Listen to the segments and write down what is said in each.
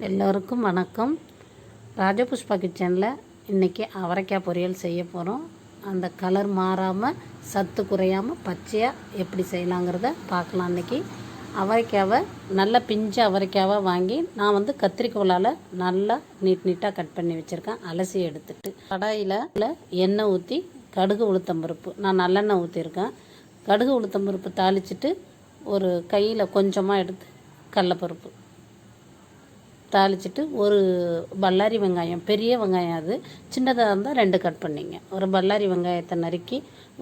எல்லோருக்கும் வணக்கம். ராஜபுஷ்பா கிச்சனில் இன்றைக்கி அவரைக்காய் பொரியல் செய்ய போகிறோம். அந்த கலர் மாறாமல் சத்து குறையாமல் பச்சையாக எப்படி செய்யலாங்கிறத பார்க்கலாம். இன்றைக்கி அவரைக்காவை நல்ல பிஞ்சு அவரைக்காவை வாங்கி நான் கத்திரிக்கோலால் நல்லா நீட்டாக கட் பண்ணி வச்சுருக்கேன். அலசி எடுத்துட்டு கடாயில் எண்ணெய் ஊற்றி கடுகு உளுத்தம்பருப்பு, நான் நல்லெண்ணெய் ஊற்றிருக்கேன். கடுகு உளுத்தம்பருப்பு தாளிச்சிட்டு ஒரு கையில் கொஞ்சமாக எடுத்து கடலப்பருப்பு தாளிச்சிட்டு ஒரு பல்லாரி வெங்காயம், பெரிய வெங்காயம் அது, சின்னதாக இருந்தால் 2 கட் பண்ணிங்க. ஒரு பல்லாரி வெங்காயத்தை நறுக்கி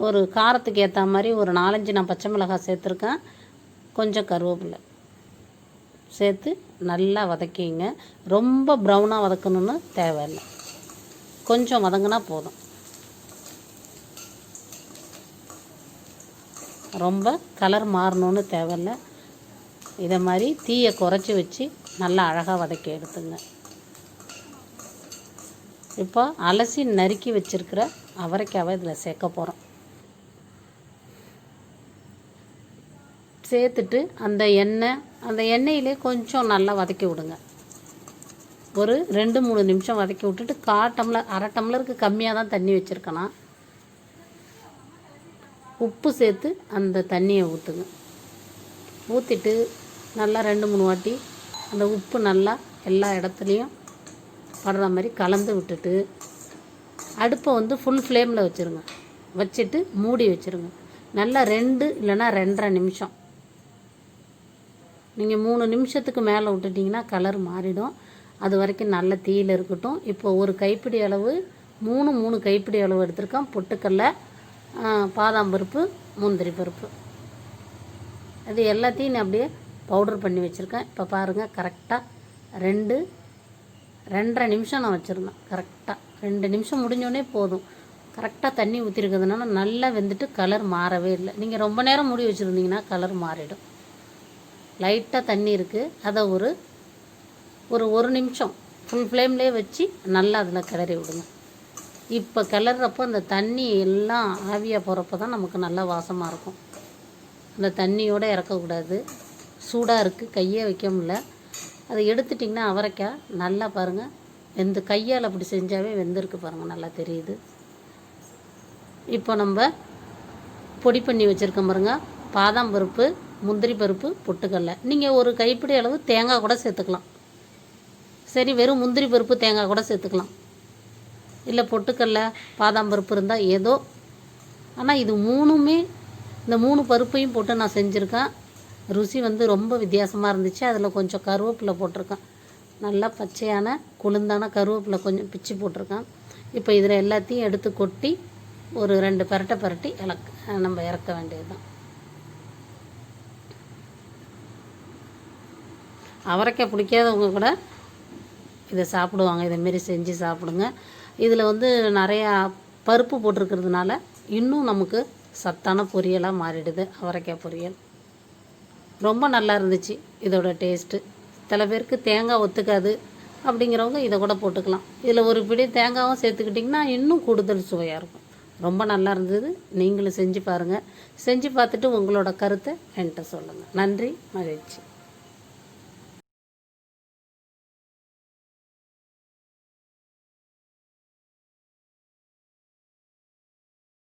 ஒரு காரத்துக்கு ஏற்ற மாதிரி ஒரு 4-5 நான் பச்சை மிளகாய் சேர்த்துருக்கேன். கொஞ்சம் கருவேப்பிலை சேர்த்து நல்லா வதக்கிங்க. ரொம்ப ப்ரௌனாக வதக்கணுன்னு தேவையில்லை, கொஞ்சம் வதங்கினா போதும். ரொம்ப கலர் மாறணுன்னு தேவையில்லை. இதை மாதிரி தீயை குறைச்சி வச்சு நல்லா அழகாக வதக்கி எடுத்துங்க. இப்போ அலசி நறுக்கி வச்சுருக்கிற அவரைக்காவை இதில் சேர்க்க போகிறோம். சேர்த்துட்டு அந்த எண்ணெயிலே கொஞ்சம் நல்லா வதக்கி விடுங்க. ஒரு 2-3 நிமிஷம் வதக்கி விட்டுட்டு 1/4 டம்ளர் 1/2 டம்ளருக்கு கம்மியாக தான் தண்ணி வச்சுருக்கேனா. உப்பு சேர்த்து அந்த தண்ணியை ஊற்றுங்க. ஊற்றிட்டு நல்லா 2-3 வாட்டி அந்த உப்பு நல்லா எல்லா இடத்துலையும் படுற மாதிரி கலந்து விட்டுட்டு அடுப்பை ஃபுல் ஃப்ளேமில் வச்சுருங்க. வச்சுட்டு மூடி வச்சுருங்க. நல்லா 2 இல்லைன்னா 2.5 நிமிஷம். நீங்கள் 3 நிமிஷத்துக்கு மேலே விட்டுட்டிங்கன்னா கலர் மாறிடும். அது வரைக்கும் நல்ல தீயில் இருக்கட்டும். இப்போ ஒரு கைப்பிடி அளவு 3 கைப்பிடி அளவு எடுத்துருக்கேன். பொட்டுக்கடலை, பாதாம் பருப்பு, முந்திரி பருப்பு, அது எல்லாத்தையும் நான் அப்படியே பவுடர் பண்ணி வச்சுருக்கேன். இப்போ பாருங்கள், கரெக்டாக 2-2.5 நிமிஷம் நான் வச்சுருந்தேன். கரெக்டாக 2 நிமிஷம் முடிஞ்சோடனே போதும். கரெக்டாக தண்ணி ஊற்றிருக்கிறதுனால நல்லா வெந்துட்டு கலர் மாறவே இல்லை. நீங்கள் ரொம்ப நேரம் மூடி வச்சுருந்தீங்கன்னா கலர் மாறிடும். லைட்டாக தண்ணி இருக்குது, அதை ஒரு நிமிஷம் ஃபுல் ஃப்ளேம்லேயே வச்சு நல்லா அதில் கிளறி விடுங்க. இப்போ கிளறப்போ அந்த தண்ணி எல்லாம் ஆவியாக போகிறப்போ தான் நமக்கு நல்லா வாசமாக இருக்கும். அந்த தண்ணியோடு இறக்கக்கூடாது. சூடாக இருக்குது, கையே வைக்க முடியல. அதை எடுத்துட்டிங்கன்னா அவரைக்காய் நல்லா பாருங்கள் கையால் அப்படி செஞ்சாவே வெந்திருக்கு பாருங்கள், நல்லா தெரியுது. இப்போ நம்ம பொடி பண்ணி வச்சுருக்கோம் பாருங்கள், பாதாம் பருப்பு, முந்திரி பருப்பு, பொட்டுக்கடலை. நீங்கள் ஒரு கைப்பிடி அளவு தேங்காய் கூட சேர்த்துக்கலாம். சரி, வெறும் முந்திரி பருப்பு தேங்காய் கூட சேர்த்துக்கலாம். இல்லை பொட்டுக்கடலை பாதாம் பருப்பு இருந்தால் ஏதோ. ஆனால் இது 3மே, இந்த 3 பருப்பையும் போட்டு நான் செஞ்சுருக்கேன். ருசி ரொம்ப வித்தியாசமாக இருந்துச்சு. அதில் கொஞ்சம் கருவேப்பிலை போட்டிருக்கேன். நல்லா பச்சையான குளுந்தான கருவேப்பிலை கொஞ்சம் பிச்சு போட்டிருக்கேன். இப்போ இதில் எல்லாத்தையும் எடுத்து கொட்டி ஒரு 2 பரட்டி நம்ம இறக்க வேண்டியது தான். அவரைக்காய் பிடிக்காதவங்க கூட இதை சாப்பிடுவாங்க. இதேமாரி செஞ்சு சாப்பிடுங்க. இதில் நிறையா பருப்பு போட்டிருக்கிறதுனால இன்னும் நமக்கு சத்தான பொரியலாக மாறிடுது அவரைக்காய் பொரியல். ரொம்ப நல்லா இருந்துச்சு இதோட டேஸ்ட்டு. சில பேருக்கு தேங்காய் ஒத்துக்காது அப்படிங்கிறவங்க இதை கூட போட்டுக்கலாம். இதில் ஒரு பிடி தேங்காயும் சேர்த்துக்கிட்டிங்கன்னா இன்னும் கூடுதல் சுவையாக இருக்கும். ரொம்ப நல்லா இருந்தது. நீங்களும் செஞ்சு பாருங்கள். செஞ்சு பார்த்துட்டு உங்களோட கருத்தை என்கிட்ட சொல்லுங்கள். நன்றி, மகிழ்ச்சி.